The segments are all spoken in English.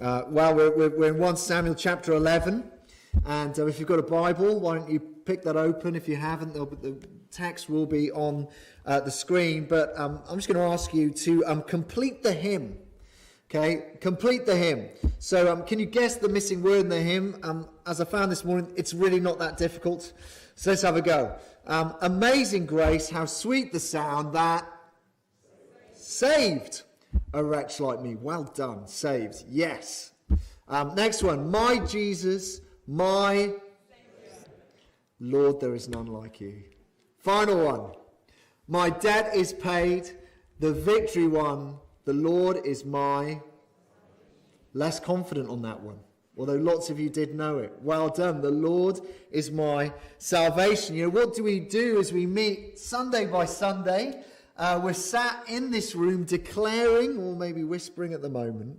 We're in 1 Samuel chapter 11, and if you've got a Bible, why don't you pick that open? If you haven't, the text will be on the screen, but I'm just going to ask you to complete the hymn. Okay, complete the hymn. So can you guess the missing word in the hymn? As I found this morning, it's really not that difficult. So let's have a go. Amazing grace, how sweet the sound that saved a wretch like me. Well done, saved. Yes. Next one. My Jesus, my Lord, there is none like you. Final one. My debt is paid, the victory won. The Lord is my... Less confident on that one, although lots of you did know it. Well done. The Lord is my salvation. You know, what do we do as we meet Sunday by Sunday? We're sat in this room declaring, or maybe whispering at the moment,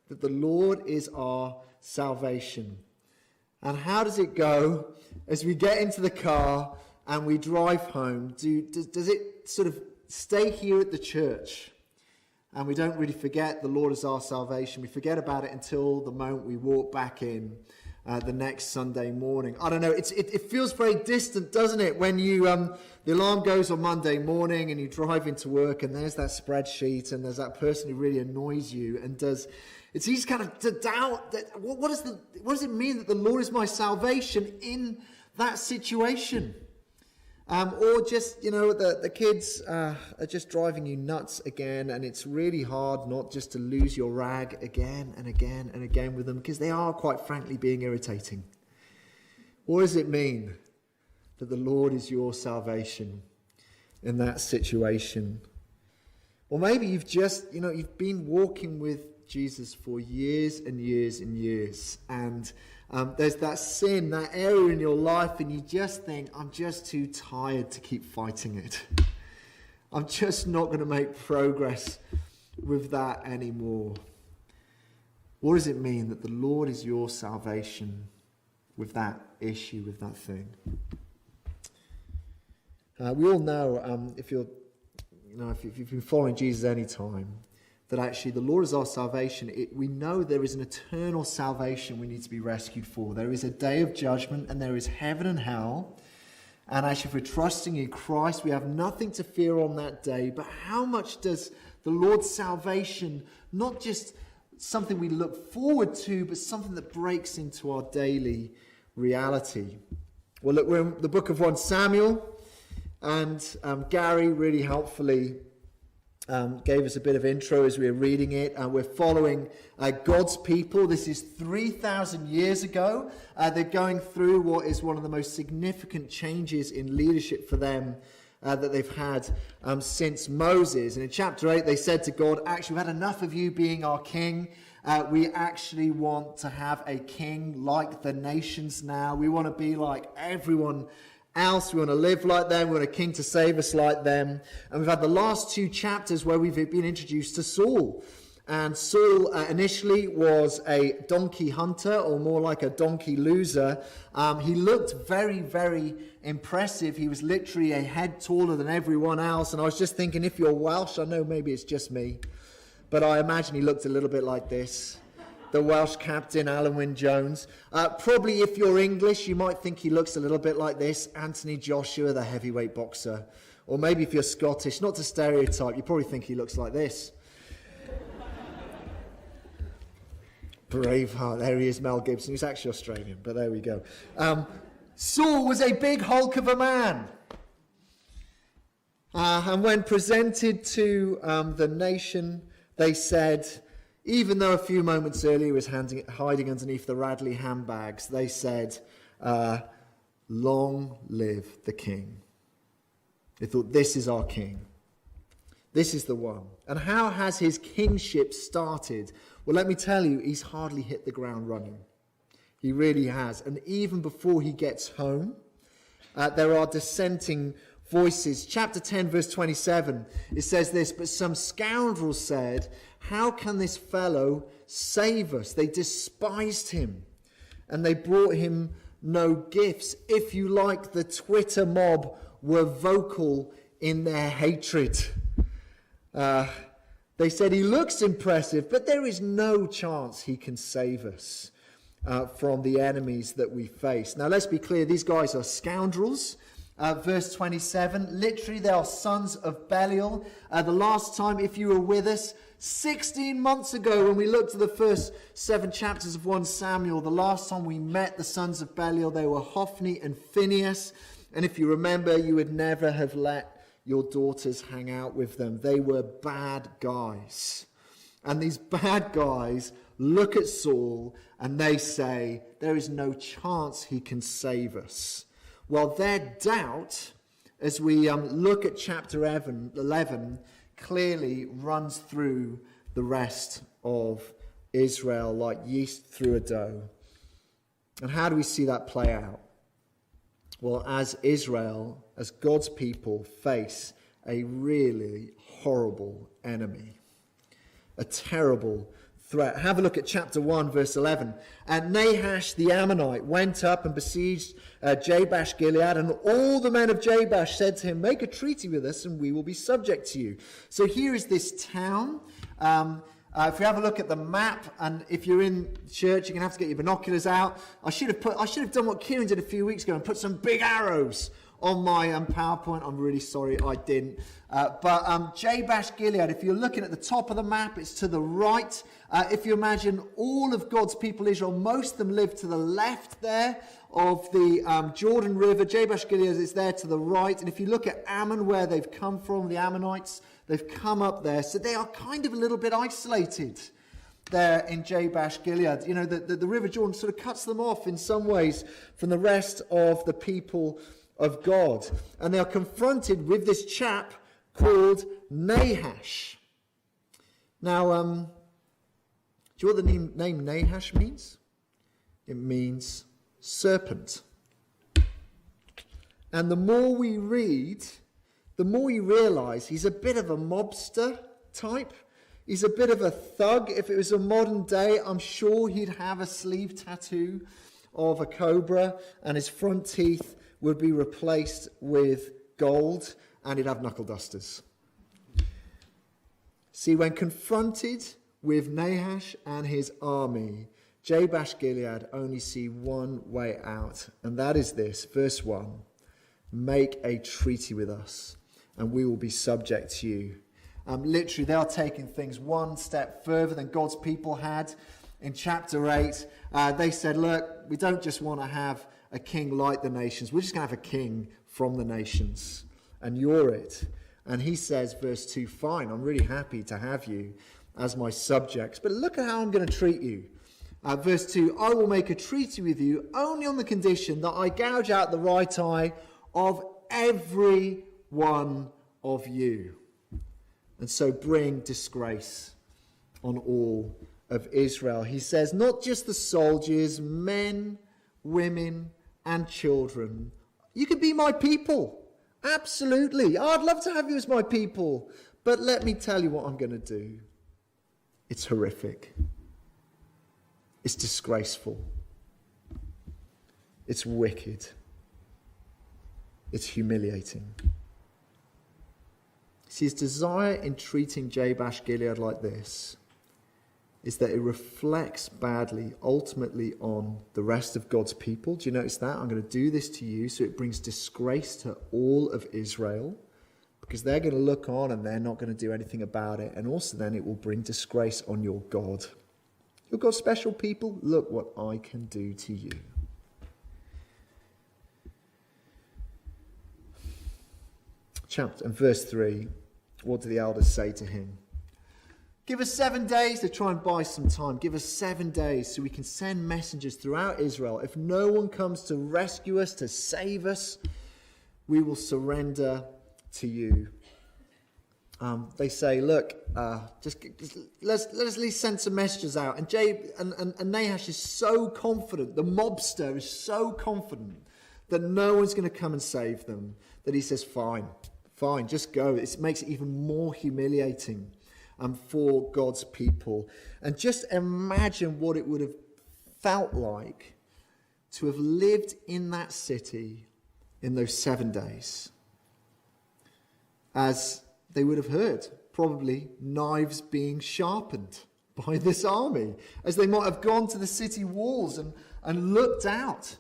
that the Lord is our salvation. And how does it go as we get into the car and we drive home? Does it sort of stay here at the church? And we don't really forget the Lord is our salvation. We forget about it until the moment we walk back in the next Sunday morning. I don't know, it feels very distant, doesn't it? When you the alarm goes on Monday morning and you drive into work and there's that spreadsheet and there's that person who really annoys you and it's easy kind of to doubt that what does it mean that the Lord is my salvation in that situation? Or just, you know, the kids are just driving you nuts again, and it's really hard not just to lose your rag again and again and again with them, because they are, quite frankly, being irritating. What does it mean that the Lord is your salvation in that situation? Or maybe you've just, you know, you've been walking with Jesus for years and years and years, and there's that sin, that area in your life, and you just think, I'm just too tired to keep fighting it. I'm just not going to make progress with that anymore. What does it mean that the Lord is your salvation with that issue, with that thing? We all know, if you've been following Jesus any time, that actually the Lord is our salvation. We know there is an eternal salvation we need to be rescued for. There is a day of judgment and there is heaven and hell. And actually, if we're trusting in Christ, we have nothing to fear on that day. But how much does the Lord's salvation, not just something we look forward to, but something that breaks into our daily reality? Well, look, we're in the book of 1 Samuel, and Gary really helpfully gave us a bit of intro as we were reading it. We're following God's people. This is 3,000 years ago. They're going through what is one of the most significant changes in leadership for them that they've had since Moses. And in chapter 8, they said to God, actually, we've had enough of you being our king. We actually want to have a king like the nations now. We want to be like everyone else. We want to live like them. We want a king to save us like them. And we've had the last 2 chapters where we've been introduced to Saul. And Saul initially was a donkey hunter, or more like a donkey loser. He looked very, very impressive. He was literally a head taller than everyone else. And I was just thinking, if you're Welsh, I know maybe it's just me, but I imagine he looked a little bit like this. The Welsh captain, Alan Wynne-Jones. Probably if you're English, you might think he looks a little bit like this. Anthony Joshua, the heavyweight boxer. Or maybe if you're Scottish, not to stereotype, you probably think he looks like this. Braveheart, there he is, Mel Gibson. He's actually Australian, but there we go. Saul was a big hulk of a man. And when presented to the nation, they said, even though a few moments earlier he was hiding underneath the Radley handbags, they said, long live the king. They thought, this is our king. This is the one. And how has his kingship started? Well, let me tell you, he's hardly hit the ground running. He really has. And even before he gets home, there are dissenting voices. Chapter 10, verse 27, it says this, but some scoundrels said, how can this fellow save us? They despised him, and they brought him no gifts. If you like, the Twitter mob were vocal in their hatred. They said, he looks impressive, but there is no chance he can save us from the enemies that we face. Now, let's be clear. These guys are scoundrels. Verse 27, literally, they are sons of Belial. The last time, if you were with us, 16 months ago, when we looked at the first 7 chapters of 1 Samuel, the last time we met the sons of Belial, they were Hophni and Phinehas. And if you remember, you would never have let your daughters hang out with them. They were bad guys. And these bad guys look at Saul and they say, there is no chance he can save us. Well, their doubt, as we look at chapter 11, clearly runs through the rest of Israel like yeast through a dough. And how do we see that play out? Well, as Israel, as God's people, face a really horrible enemy, a terrible threat. Have a look at chapter 1, verse 11. And Nahash the Ammonite went up and besieged Jabesh Gilead, and all the men of Jabesh said to him, make a treaty with us and we will be subject to you. So here is this town. If you have a look at the map, and if you're in church, you're going to have to get your binoculars out. I should have done what Kieran did a few weeks ago and put some big arrows on my PowerPoint. I'm really sorry I didn't. But Jabesh Gilead, if you're looking at the top of the map, it's to the right. If you imagine all of God's people, Israel, most of them live to the left there of the Jordan River. Jabesh Gilead is there to the right. And if you look at Ammon, where they've come from, the Ammonites, they've come up there. So they are kind of a little bit isolated there in Jabesh Gilead. You know, the River Jordan sort of cuts them off in some ways from the rest of the people of God. And they are confronted with this chap called Nahash. Now, do you know what the name Nahash means? It means serpent. And the more we read, the more you realise he's a bit of a mobster type. He's a bit of a thug. If it was a modern day, I'm sure he'd have a sleeve tattoo of a cobra, and his front teeth would be replaced with gold, and he'd have knuckle dusters. See, when confronted with Nahash and his army, Jabesh Gilead only see one way out, and that is this, verse 1, make a treaty with us, and we will be subject to you. Literally, they are taking things one step further than God's people had. In chapter 8, they said, look, we don't just want to have a king like the nations, we're just going to have a king from the nations, and you're it. And he says, verse 2, fine, I'm really happy to have you as my subjects, but look at how I'm going to treat you. Verse 2, I will make a treaty with you only on the condition that I gouge out the right eye of every one of you, and so bring disgrace on all of Israel. He says, not just the soldiers, men, women, and children. You can be my people. Absolutely. I'd love to have you as my people. But let me tell you what I'm going to do. It's horrific. It's disgraceful. It's wicked. It's humiliating. See, his desire in treating Jabesh Gilead like this is that it reflects badly, ultimately, on the rest of God's people. Do you notice that? I'm going to do this to you, so it brings disgrace to all of Israel, because they're going to look on and they're not going to do anything about it. And also then it will bring disgrace on your God. Your God's special people, look what I can do to you. Chapter and verse 3, what do the elders say to him? Give us 7 days to try and buy some time. Give us 7 days so we can send messengers throughout Israel. If no one comes to rescue us, to save us, we will surrender to you. They say, look, let's at least send some messages out. And Nahash is so confident, the mobster is so confident that no one's going to come and save them, that he says, fine, just go. It makes it even more humiliating for God's people. And just imagine what it would have felt like to have lived in that city in those 7 days. As they would have heard probably knives being sharpened by this army, as they might have gone to the city walls and looked out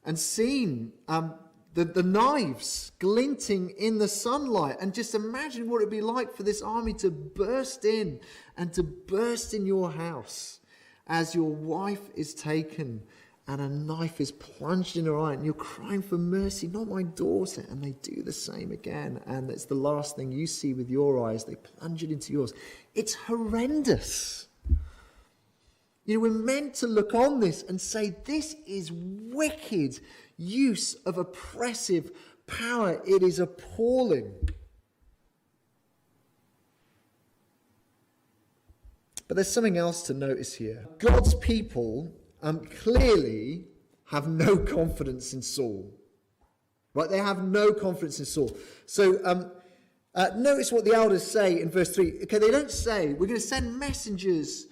and seen the knives glinting in the sunlight. And just imagine what it'd be like for this army to burst in and to burst in your house as your wife is taken and a knife is plunged in her eye and you're crying for mercy, not my daughter. And they do the same again. And it's the last thing you see with your eyes. They plunge it into yours. It's horrendous. We're meant to look on this and say, this is wicked use of oppressive power. It is appalling. But there's something else to notice here. God's people clearly have no confidence in Saul. Right? They have no confidence in Saul. So notice what the elders say in verse 3. Okay, they don't say, we're going to send messengers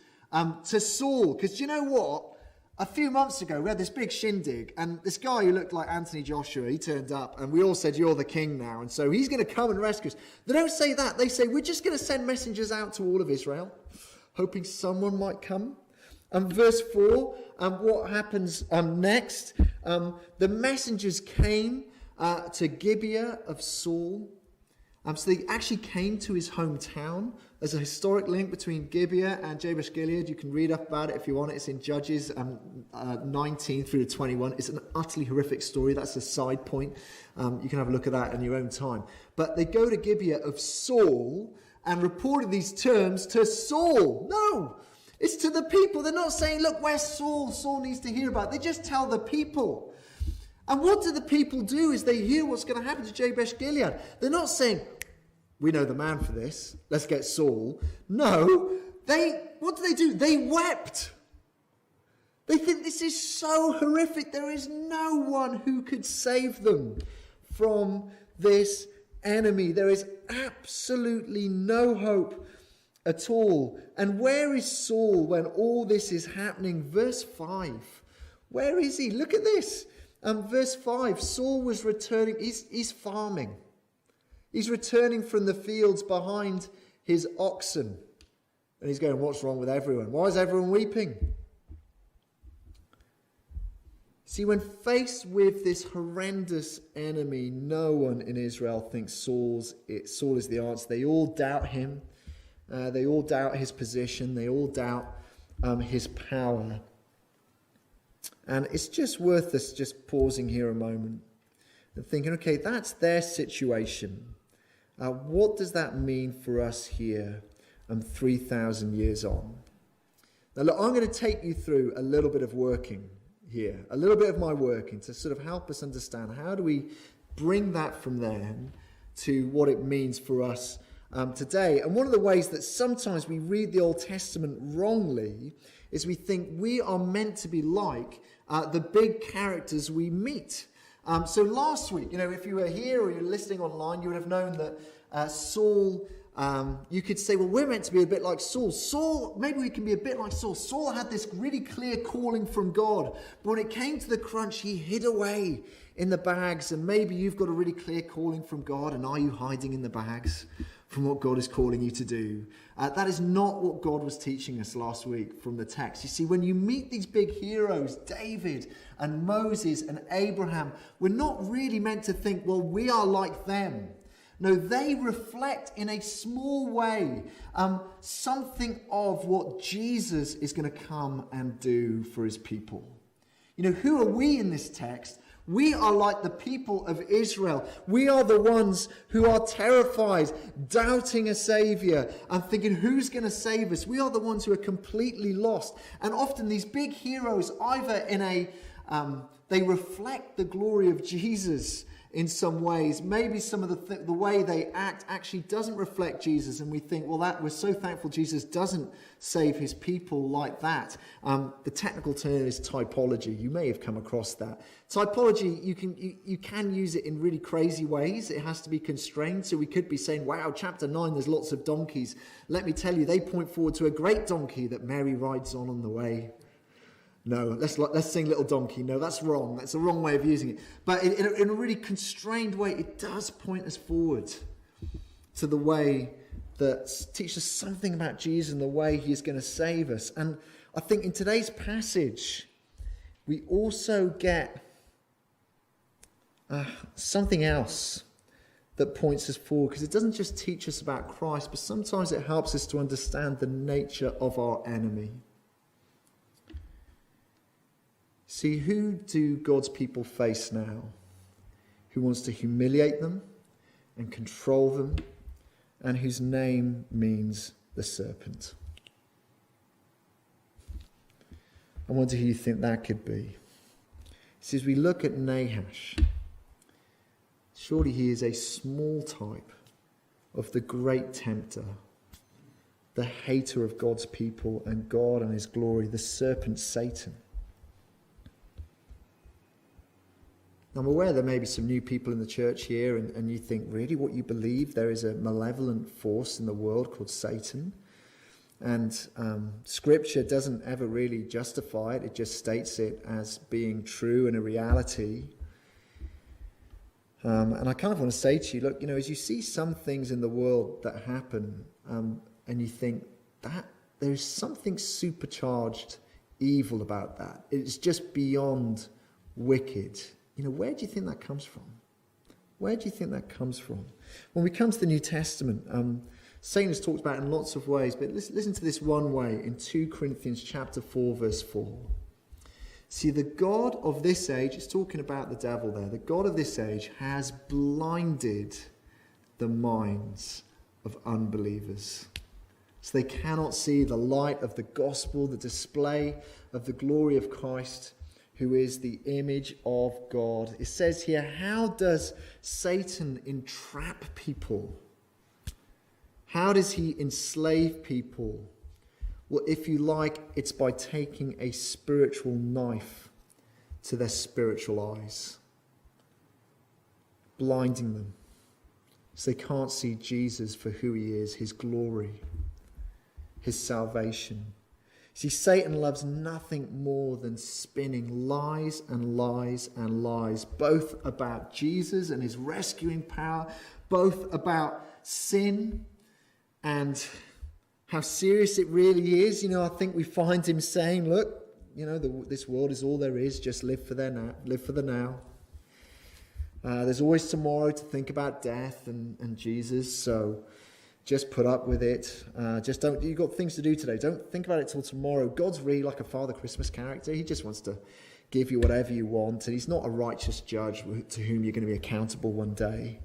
to Saul. Because do you know what? A few months ago, we had this big shindig, and this guy who looked like Anthony Joshua, he turned up, and we all said, you're the king now, and so he's going to come and rescue us. They don't say that. They say, we're just going to send messengers out to all of Israel, hoping someone might come. Verse 4, what happens next? The messengers came to Gibeah of Saul. So they actually came to his hometown. There's a historic link between Gibeah and Jabesh Gilead. You can read up about it if you want. It's in Judges 19 through to 21. It's an utterly horrific story. That's a side point. You can have a look at that in your own time. But they go to Gibeah of Saul and reported these terms to Saul. No, it's to the people. They're not saying, look, where's Saul? Saul needs to hear about it. They just tell the people. And what do the people do as they hear what's going to happen to Jabesh Gilead? They're not saying, we know the man for this, let's get Saul. No, what do? They wept. They think this is so horrific. There is no one who could save them from this enemy. There is absolutely no hope at all. And where is Saul when all this is happening? Verse 5. Where is he? Look at this. Verse 5, Saul was returning. He's farming. He's returning from the fields behind his oxen. And he's going, what's wrong with everyone? Why is everyone weeping? See, when faced with this horrendous enemy, no one in Israel thinks Saul is the answer. They all doubt him. They all doubt his position. They all doubt his power. And it's just worth us just pausing here a moment and thinking, okay, that's their situation. What does that mean for us here 3,000 years on? Now, look, I'm going to take you through a little bit of working here, a little bit of my working to sort of help us understand how do we bring that from there to what it means for us today. And one of the ways that sometimes we read the Old Testament wrongly is we think we are meant to be like the big characters we meet. So last week, if you were here or you're listening online, you would have known that Saul, you could say, well, we're meant to be a bit like Saul. Maybe we can be a bit like Saul. Saul had this really clear calling from God, but when it came to the crunch, he hid away in the bags. And maybe you've got a really clear calling from God, and are you hiding in the bags from what God is calling you to do? That is not what God was teaching us last week from the text. You see, when you meet these big heroes, David and Moses and Abraham, we're not really meant to think, well, we are like them. No, they reflect in a small way something of what Jesus is going to come and do for his people. Who are we in this text? We are like the people of Israel. We are the ones who are terrified, doubting a saviour and thinking, who's going to save us? We are the ones who are completely lost. And often these big heroes, either they reflect the glory of Jesus in some ways. Maybe some of the way they act actually doesn't reflect Jesus, and we think, well, we're so thankful Jesus doesn't save his people like that. The technical term is typology. You may have come across that. Typology, you can use it in really crazy ways. It has to be constrained. So we could be saying, wow, chapter 9, there's lots of donkeys. Let me tell you, they point forward to a great donkey that Mary rides on the way. No, let's sing Little Donkey. No, that's wrong. That's the wrong way of using it. But in a really constrained way, it does point us forward to the way that teach us something about Jesus and the way he is going to save us. And I think in today's passage, we also get something else that points us forward, because it doesn't just teach us about Christ, but sometimes it helps us to understand the nature of our enemy. See, who do God's people face now? Who wants to humiliate them and control them, and whose name means the serpent? I wonder who you think that could be. See, as we look at Nahash, surely he is a small type of the great tempter, the hater of God's people and God and his glory, the serpent Satan. I'm aware there may be some new people in the church here, and you think, really, what you believe? There is a malevolent force in the world called Satan. And Scripture doesn't ever really justify it. It just states it as being true and a reality. And I kind of want to say to you, look, as you see some things in the world that happen, and you think that there's something supercharged evil about that. It's just beyond wicked. Where do you think that comes from? Where do you think that comes from? When we come to the New Testament, Satan is talked about in lots of ways, but listen to this one way in 2 Corinthians chapter 4, verse 4. See, the God of this age, it's talking about the devil there, the God of this age has blinded the minds of unbelievers, so they cannot see the light of the gospel, the display of the glory of Christ, who is the image of God. It says here, how does Satan entrap people? How does he enslave people? Well, if you like, it's by taking a spiritual knife to their spiritual eyes, blinding them so they can't see Jesus for who he is, his glory, his salvation. See, Satan loves nothing more than spinning lies and lies and lies, both about Jesus and his rescuing power, both about sin and how serious it really is. I think we find him saying, look, this world is all there is, just live for the now. There's always tomorrow to think about death and Jesus, so just put up with it. You've got things to do today. Don't think about it till tomorrow. God's really like a Father Christmas character. He just wants to give you whatever you want. And he's not a righteous judge to whom you're going to be accountable one day.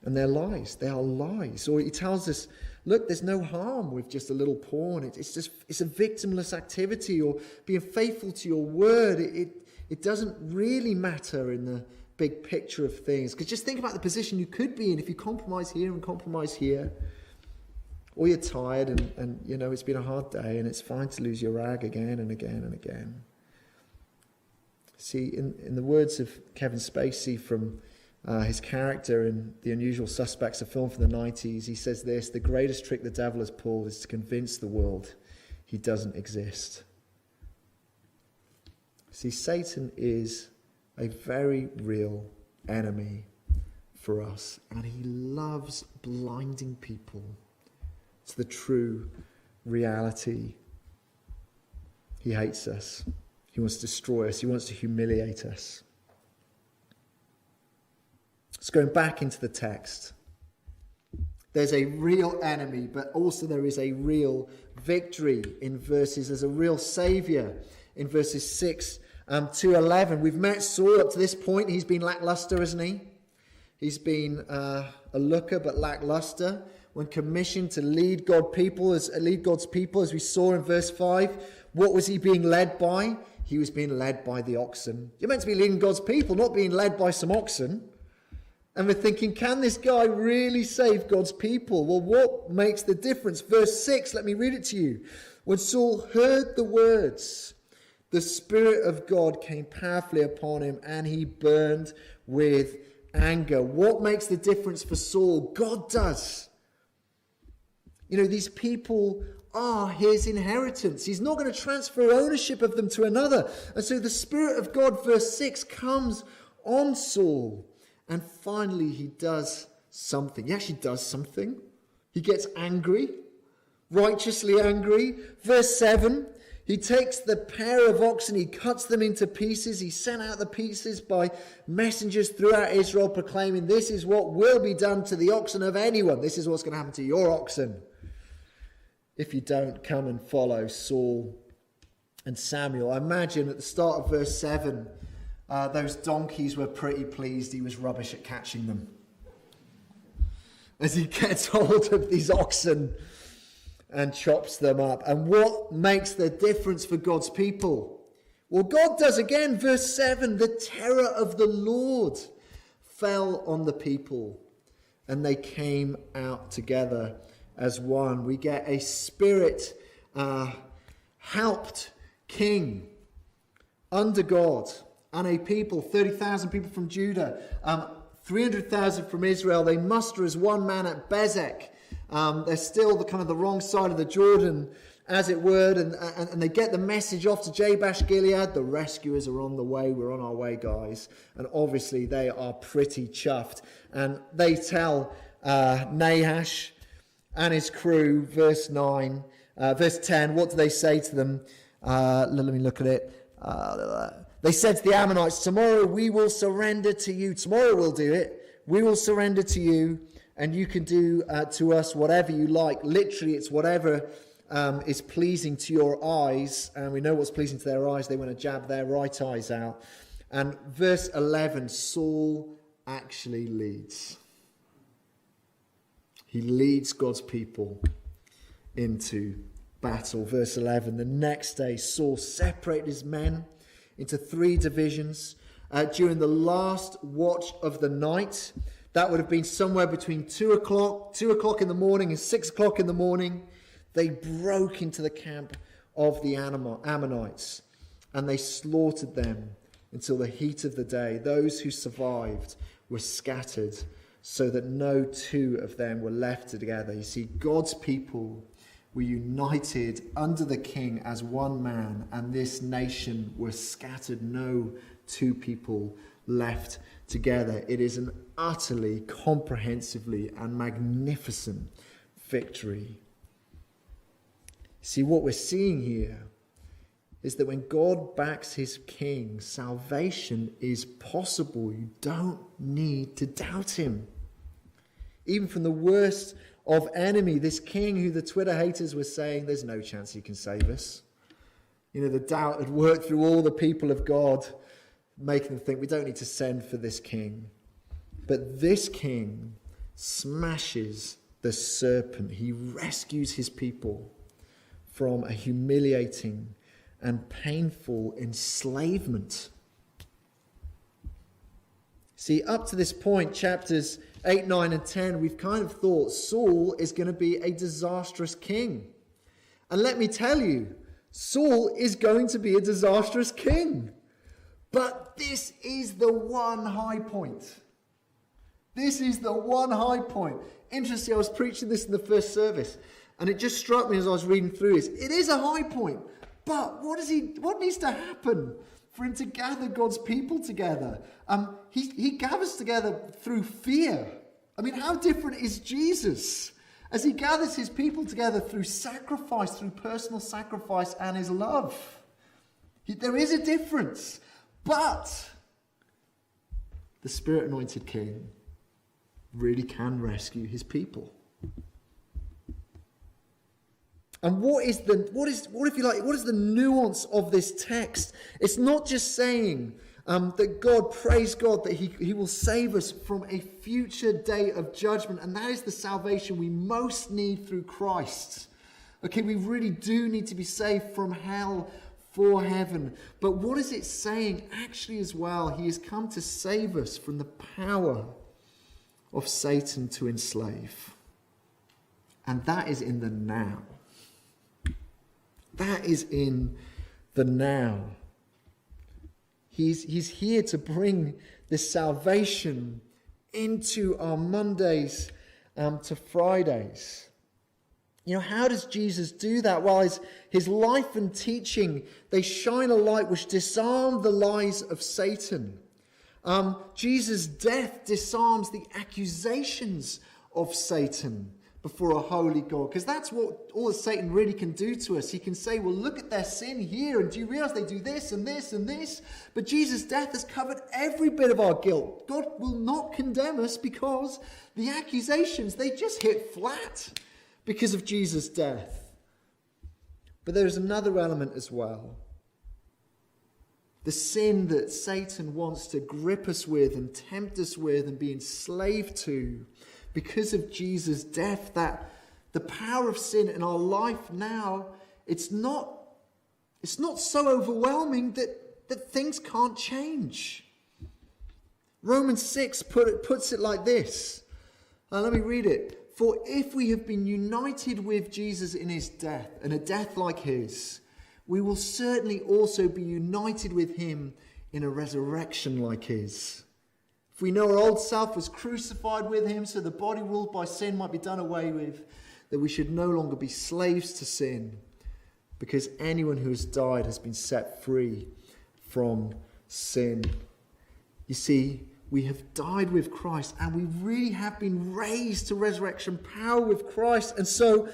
And they're lies. They are lies. Or he tells us, look, there's no harm with just a little porn. It's a victimless activity. Or being faithful to your word. It doesn't really matter in the big picture of things. Because just think about the position you could be in if you compromise here and compromise here. Or you're tired and it's been a hard day and it's fine to lose your rag again and again and again. See, in the words of Kevin Spacey from his character in The Unusual Suspects, a film from the 90s, he says this: the greatest trick the devil has pulled is to convince the world he doesn't exist. See, Satan is a very real enemy for us, and he loves blinding people to the true reality. He hates us. He wants to destroy us. He wants to humiliate us. So going back into the text, there's a real enemy, but also there is a real victory in verses. There's a real saviour in verses 6 to 11. We've met Saul up to this point. He's been lackluster, hasn't he? He's been a looker, but lackluster. When commissioned to lead God's people, as we saw in verse 5, what was he being led by? He was being led by the oxen. You're meant to be leading God's people, not being led by some oxen. And we're thinking, can this guy really save God's people? Well, what makes the difference? Verse 6, let me read it to you. When Saul heard the words, the Spirit of God came powerfully upon him, and he burned with anger. What makes the difference for Saul? God does. These people are his inheritance. He's not going to transfer ownership of them to another. And so the Spirit of God, verse 6, comes on Saul. And finally he does something. He actually does something. He gets angry, righteously angry. Verse 7, he takes the pair of oxen, he cuts them into pieces. He sent out the pieces by messengers throughout Israel proclaiming, this is what will be done to the oxen of anyone. This is what's going to happen to your oxen if you don't come and follow Saul and Samuel. I imagine at the start of verse 7, those donkeys were pretty pleased he was rubbish at catching them. As he gets hold of these oxen and chops them up. And what makes the difference for God's people? Well, God does again. Verse 7, the terror of the Lord fell on the people, and they came out together as one. We get a spirit helped king under God, and a people, 30,000 people from Judah, 300,000 from Israel. They muster as one man at Bezek. They're still the wrong side of the Jordan, as it were, and they get the message off to Jabesh Gilead. The rescuers are on the way. We're on our way, guys. And obviously they are pretty chuffed. And they tell Nahash and his crew, verse 10, what do they say to them? Let me look at it. They said to the Ammonites, tomorrow we will surrender to you. Tomorrow we'll do it. We will surrender to you, and you can do to us whatever you like. Literally, it's whatever is pleasing to your eyes. And we know what's pleasing to their eyes. They want to jab their right eyes out. And verse 11, Saul actually leads. He leads God's people into battle. Verse 11, the next day Saul separated his men into 3 divisions. During the last watch of the night, that would have been somewhere between 2 o'clock in the morning and 6 o'clock in the morning, they broke into the camp of the Ammonites, and they slaughtered them until the heat of the day. Those who survived were scattered, so that no 2 of them were left together. You see, God's people were united under the king as one man, and this nation was scattered, no 2 people left together. It is an utterly, comprehensively, and magnificent victory. See, what we're seeing here is that when God backs his king, salvation is possible. You don't need to doubt him. Even from the worst of enemy, this king who the Twitter haters were saying, there's no chance he can save us. The doubt had worked through all the people of God, making them think we don't need to send for this king. But this king smashes the serpent. He rescues his people from a humiliating and painful enslavement. See, up to this point, chapters 8, 9, and 10, we've kind of thought Saul is going to be a disastrous king. And let me tell you, Saul is going to be a disastrous king. But this is the one high point. This is the one high point. Interesting, I was preaching this in the first service, and it just struck me as I was reading through this. It is a high point, but what needs to happen for him to gather God's people together? He gathers together through fear. I mean, how different is Jesus as he gathers his people together through sacrifice, through personal sacrifice and his love? There is a difference, but the Spirit-anointed King really can rescue his people. And what is the nuance of this text? It's not just saying that God, praise God, that he will save us from a future day of judgment. And that is the salvation we most need through Christ. Okay, we really do need to be saved from hell for heaven. But what is it saying actually as well? He has come to save us from the power of Satan to enslave. And that is in the now. That is in the now. He's here to bring this salvation into our Mondays to Fridays. How does Jesus do that? Well, his life and teaching, they shine a light which disarm the lies of Satan. Jesus' death disarms the accusations of Satan. before a holy God. Because that's what all that Satan really can do to us. He can say, well, look at their sin here, and do you realize they do this and this and this? But Jesus' death has covered every bit of our guilt. God will not condemn us because the accusations, they just hit flat because of Jesus' death. But there's another element as well. The sin that Satan wants to grip us with and tempt us with and be enslaved to because of Jesus' death, that the power of sin in our life now, it's not so overwhelming that things can't change. Romans 6 puts it like this. Let me read it. For if we have been united with Jesus in his death, and a death like his, we will certainly also be united with him in a resurrection like his. If we know our old self was crucified with him so the body ruled by sin might be done away with, that we should no longer be slaves to sin, because anyone who has died has been set free from sin. You see, we have died with Christ, and we really have been raised to resurrection power with Christ. And so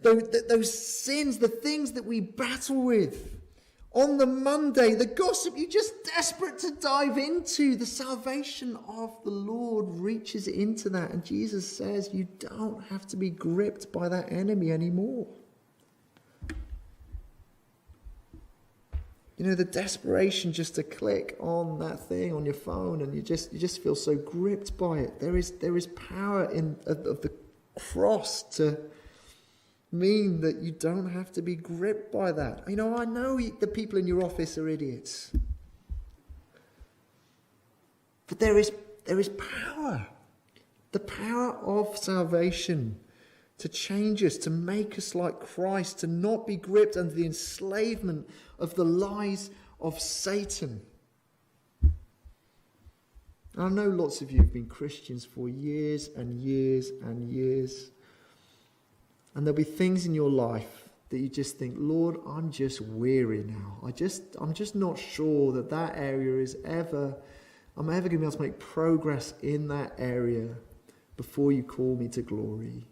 those sins, the things that we battle with on the Monday, the gossip you're just desperate to dive into, the salvation of the Lord reaches into that. And Jesus says you don't have to be gripped by that enemy anymore. You know, the desperation just to click on that thing on your phone, and you just feel so gripped by it. There is power of the cross to mean that you don't have to be gripped by that. You know, I know the people in your office are idiots, but there is power, the power of salvation to change us, to make us like Christ, to not be gripped under the enslavement of the lies of Satan. I know lots of you have been Christians for years and years and years. And there'll be things in your life that you just think, Lord, I'm just weary now. I'm just not sure that area I'm ever going to be able to make progress in that area before you call me to glory.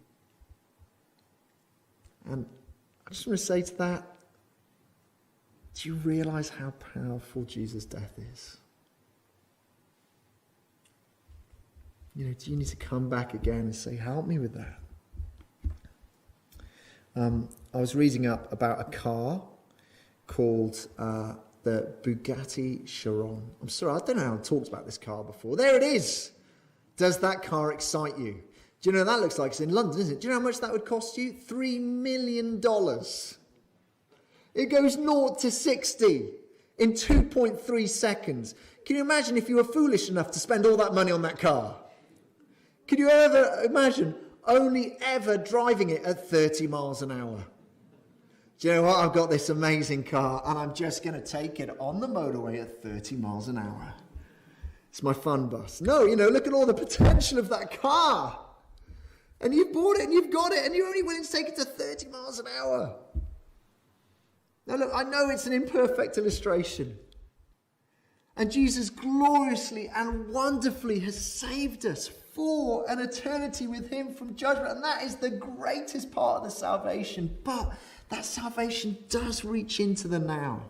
And I just want to say to that, do you realize how powerful Jesus' death is? You know, do you need to come back again and say, help me with that? I was reading up about a car called the Bugatti Chiron. I'm sorry, I don't know how I've talked about this car before. There it is. Does that car excite you? Do you know that looks like it's in London, isn't it? Do you know how much that would cost you? $3 million. It goes 0 to 60 in 2.3 seconds. Can you imagine if you were foolish enough to spend all that money on that car? Can you ever imagine only ever driving it at 30 miles an hour? Do you know what? I've got this amazing car and I'm just going to take it on the motorway at 30 miles an hour. It's my fun bus. No, you know, look at all the potential of that car. And you've bought it and you've got it and you're only willing to take it to 30 miles an hour. Now look, I know it's an imperfect illustration. And Jesus gloriously and wonderfully has saved us for an eternity with him from judgment. And that is the greatest part of the salvation. But that salvation does reach into the now.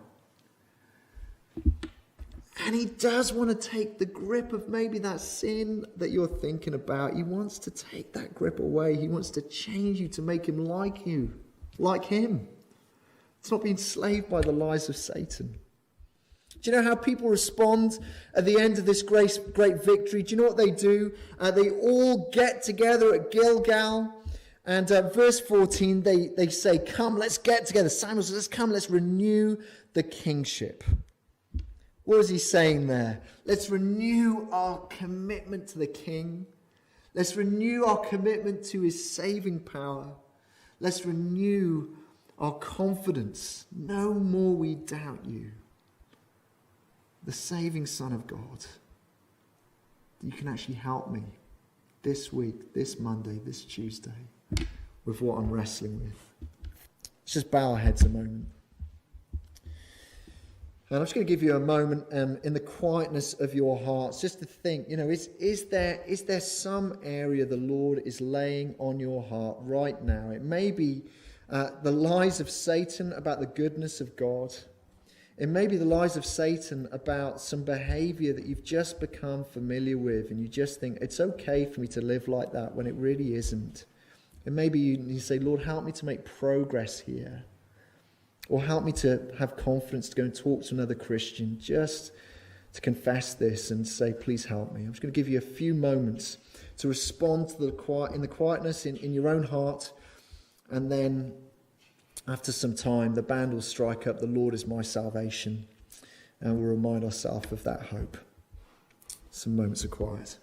And he does want to take the grip of maybe that sin that you're thinking about. He wants to take that grip away. He wants to change you to make him like you, like him. It's not being enslaved by the lies of Satan. Do you know how people respond at the end of this great victory? Do you know what they do? They all get together at Gilgal. And verse 14, they say, come, let's get together. Samuel says, let's come, let's renew the kingship. What is he saying there? Let's renew our commitment to the king. Let's renew our commitment to his saving power. Let's renew our confidence. No more we doubt you. The saving Son of God. You can actually help me this week, this Monday, this Tuesday with what I'm wrestling with. Let's just bow our heads a moment. And I'm just going to give you a moment in the quietness of your hearts just to think, is there some area the Lord is laying on your heart right now? It may be the lies of Satan about the goodness of God. It may be the lies of Satan about some behavior that you've just become familiar with and you just think, it's okay for me to live like that when it really isn't. And maybe you say, Lord, help me to make progress here. Or help me to have confidence to go and talk to another Christian just to confess this and say, please help me. I'm just going to give you a few moments to respond to in the quietness in your own heart. And then after some time, the band will strike up, "The Lord is my salvation." And we'll remind ourselves of that hope. Some moments of quiet.